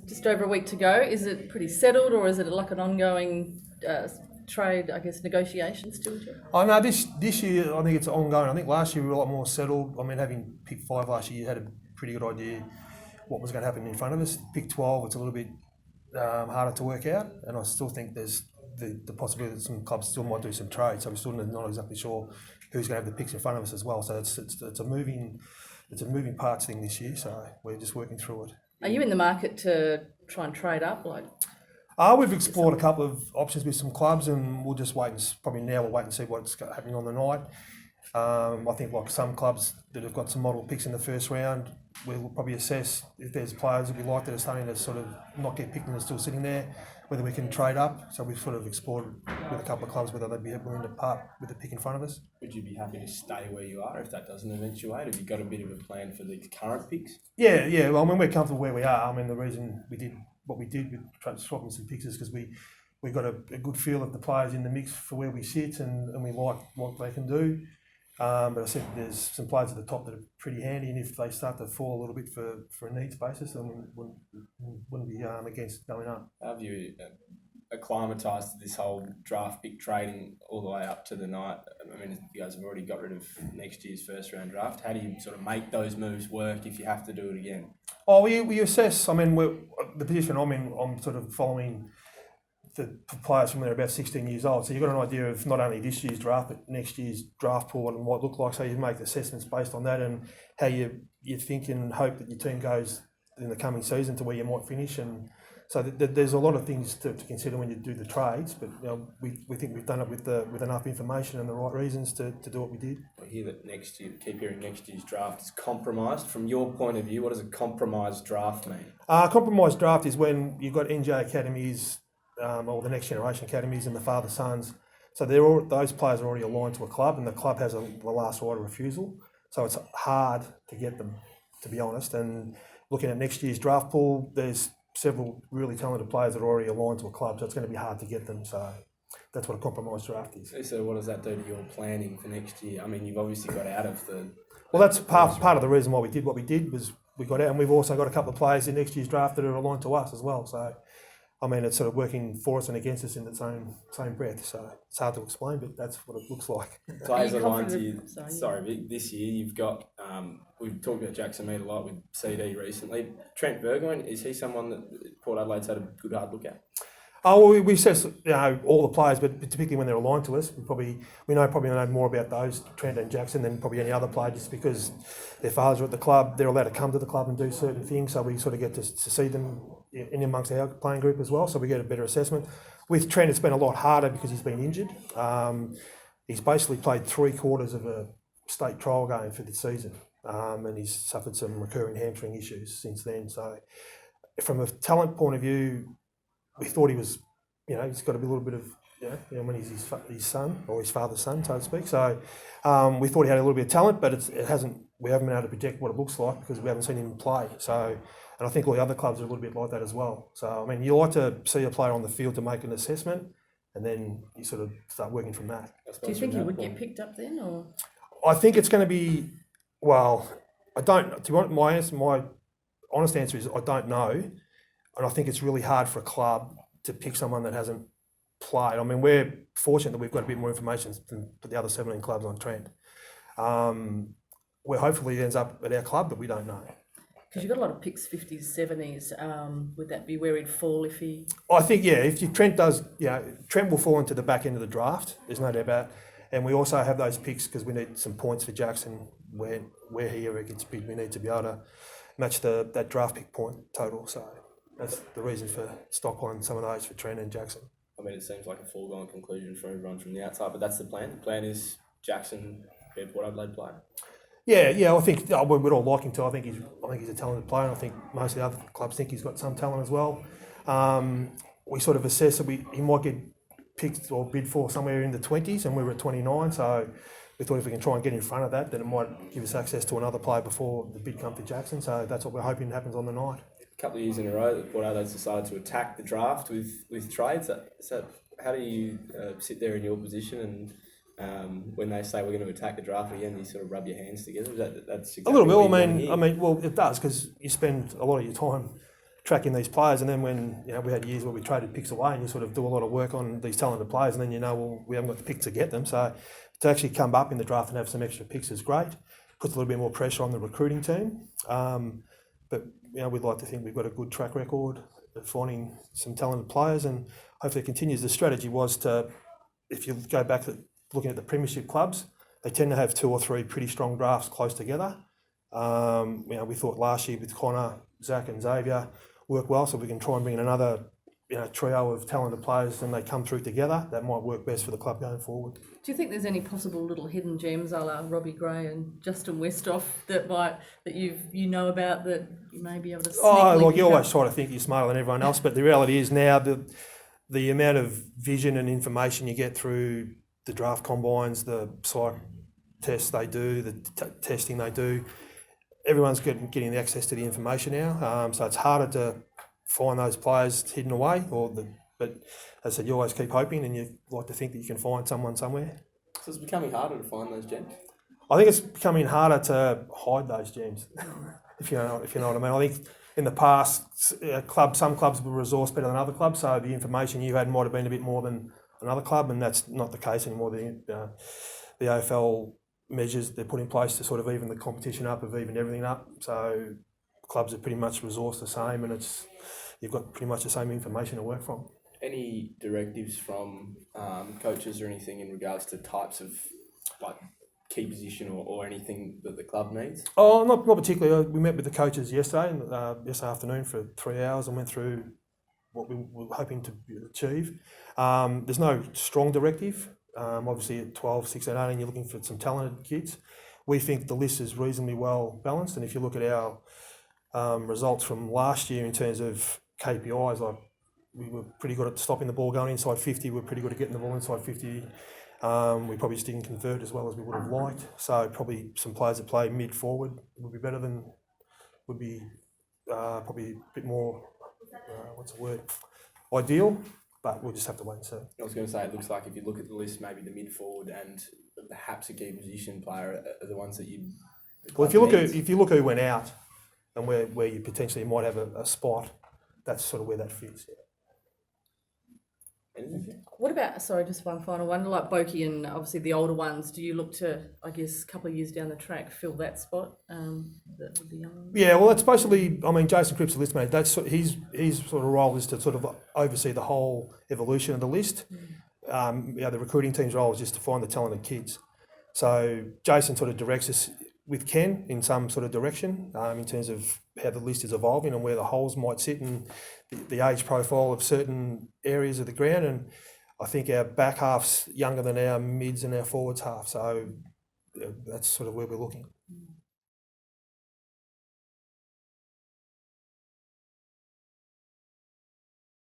just over a week to go. Is it pretty settled, or is it like an ongoing trade, I guess, negotiations still? Oh no, this year I think it's ongoing. I think last year we were a lot more settled. I mean, having picked 5 last year, you had a pretty good idea what was going to happen in front of us. Pick 12, it's a little bit harder to work out, and I still think there's the possibility that some clubs still might do some trade. So we're still not exactly sure who's going to have the picks in front of us as well. So it's a moving parts thing this year. So we're just working through it. Are you in the market to try and trade up, like? We've explored a couple of options with some clubs, and we'll just wait and see what's happening on the night. I think like some clubs that have got some model picks in the first round, we'll probably assess if there's players that we like that are starting to sort of not get picked and are still sitting there, whether we can trade up. So we've sort of explored with a couple of clubs whether they'd be willing to part with the pick in front of us. Would you be happy to stay where you are if that doesn't eventuate? Have you got a bit of a plan for the current picks? Yeah. Well, I mean, we're comfortable where we are. I mean, the reason we did what we did with swapping some picks is because we got a good feel of the players in the mix for where we sit, and we like what they can do. But I said there's some players at the top that are pretty handy, and if they start to fall a little bit for a needs basis, then we wouldn't be against going up. Have you acclimatised to this whole draft pick trading all the way up to the night? I mean, you guys have already got rid of next year's first round draft. How do you sort of make those moves work if you have to do it again? Oh, we assess. I mean, the position I'm in, I'm sort of following the players from when they're about 16 years old. So you've got an idea of not only this year's draft, but next year's draft pool and what it look like. So you make assessments based on that and how you think and hope that your team goes in the coming season to where you might finish. And so there's a lot of things to consider when you do the trades. But we think we've done it with enough information and the right reasons to do what we did. I hear that keep hearing next year's draft is compromised. From your point of view, what does a compromised draft mean? Compromised draft is when you've got NJ academies, or the next generation academies and the father sons. So those players are already aligned to a club, and the club has the last right of refusal. So it's hard to get them, to be honest. And looking at next year's draft pool, there's several really talented players that are already aligned to a club, so it's going to be hard to get them. So that's what a compromised draft is. So what does that do to your planning for next year? I mean, you've obviously got out of the... Well, that's part of the reason why we did what we did was we got out, and we've also got a couple of players in next year's draft that are aligned to us as well. So I mean, it's sort of working for us and against us in the same breath. So it's hard to explain, but that's what it looks like. Players aligned to you. Sorry, Vic, this year you've got, we've talked about Jackson Mead a lot with CD recently. Trent Burgoyne, is he someone that Port Adelaide's had a good hard look at? Oh, well, we assess all the players, but particularly when they're aligned to us, we probably know more about those, Trent and Jackson, than probably any other player, just because their fathers are at the club. They're allowed to come to the club and do certain things, so we sort of get to see them in amongst our playing group as well, so we get a better assessment. With Trent, it's been a lot harder because he's been injured. He's basically played 3/4 of a state trial game for the season, and he's suffered some recurring hamstring issues since then. So from a talent point of view, we thought he was, he's got a little bit of, when he's his son or his father's son, so to speak. So we thought he had a little bit of talent, but we haven't been able to project what it looks like because we haven't seen him play. So, and I think all the other clubs are a little bit like that as well. So, I mean, you like to see a player on the field to make an assessment, and then you sort of start working from that. Do you think he would get picked up then, or? I think it's going to be, well, I don't, to be honest, my honest answer is I don't know. And I think it's really hard for a club to pick someone that hasn't played. I mean, we're fortunate that we've got a bit more information than the other 17 clubs on Trent. Where hopefully he ends up at our club, but we don't know. Because you've got a lot of picks, 50s, 70s. Would that be where he'd fall if he... I think, if Trent does, Trent will fall into the back end of the draft. There's no doubt about it. And we also have those picks because we need some points for Jackson where he gets bid. We need to be able to match that draft pick point total. So that's the reason for stockpiling some of those for Trent and Jackson. I mean, it seems like a foregone conclusion for everyone from the outside, but that's the plan. The plan is Jackson, Port Adelaide player. Yeah. I think we'd all like him to. I think he's a talented player, and I think most of the other clubs think he's got some talent as well. We sort of assess that he might get picked or bid for somewhere in the 20s, and we were at 29. So we thought if we can try and get in front of that, then it might give us access to another player before the bid comes to Jackson. So that's what we're hoping happens on the night. A couple of years in a row that Port Adelaide's decided to attack the draft with trades. So how do you sit there in your position and when they say we're going to attack the draft again, you sort of rub your hands together? That's exactly a little bit. I mean, well, it does because you spend a lot of your time tracking these players, and then when we had years where we traded picks away, and you sort of do a lot of work on these talented players, and then well, we haven't got the pick to get them. So to actually come up in the draft and have some extra picks is great. Puts a little bit more pressure on the recruiting team. But we'd like to think we've got a good track record of finding some talented players, and hopefully it continues. The strategy was to, if you go back to looking at the premiership clubs, they tend to have 2 or 3 pretty strong drafts close together. We thought last year with Connor, Zach and Xavier worked well, so we can try and bring in another trio of talented players and they come through together. That might work best for the club going forward. Do you think there's any possible little hidden gems a la Robbie Gray and Justin Westhoff that you know about that you may be able to sneakily you always try to think you're smarter than everyone else, but the reality is now the amount of vision and information you get through the draft combines, the psych tests they do, the testing they do, everyone's getting the access to the information now. So it's harder to find those players hidden away, but as I said, you always keep hoping, and you like to think that you can find someone somewhere. So it's becoming harder to find those gems? I think it's becoming harder to hide those gems, if you know what I mean. I think in the past, some clubs were resourced better than other clubs, so the information you had might have been a bit more than another club, and that's not the case anymore. The AFL measures they're put in place to sort of even the competition up, have evened everything up. So clubs are pretty much resourced the same, and you've got pretty much the same information to work from. Any directives from coaches or anything in regards to types of key position or anything that the club needs? Oh, not particularly. We met with the coaches yesterday afternoon for 3 hours and went through what we were hoping to achieve. There's no strong directive. Obviously at 12, 16, 18 you're looking for some talented kids. We think the list is reasonably well balanced, and if you look at our results from last year in terms of KPIs, we were pretty good at stopping the ball going inside 50, we're pretty good at getting the ball inside 50. We probably just didn't convert as well as we would have liked, so probably some players that play mid-forward would be probably a bit more, ideal, but we'll just have to wait and see. I was going to say, it looks like if you look at the list, maybe the mid-forward and perhaps a key position player are the ones that you... Well, if you look who went out and where you potentially might have a spot, that's sort of where that fits. Yeah. What about, just one final one, like Boki and obviously the older ones, do you look to, I guess, a couple of years down the track, fill that spot that would be young? Yeah, well, that's basically, Jason Cripps' list mate, that's his sort of role is to sort of oversee the whole evolution of the list. The recruiting team's role is just to find the talented kids. So Jason sort of directs us with Ken in some sort of direction in terms of how the list is evolving and where the holes might sit and the age profile of certain areas of the ground. And I think our back half's younger than our mids and our forwards half. So that's sort of where we're looking.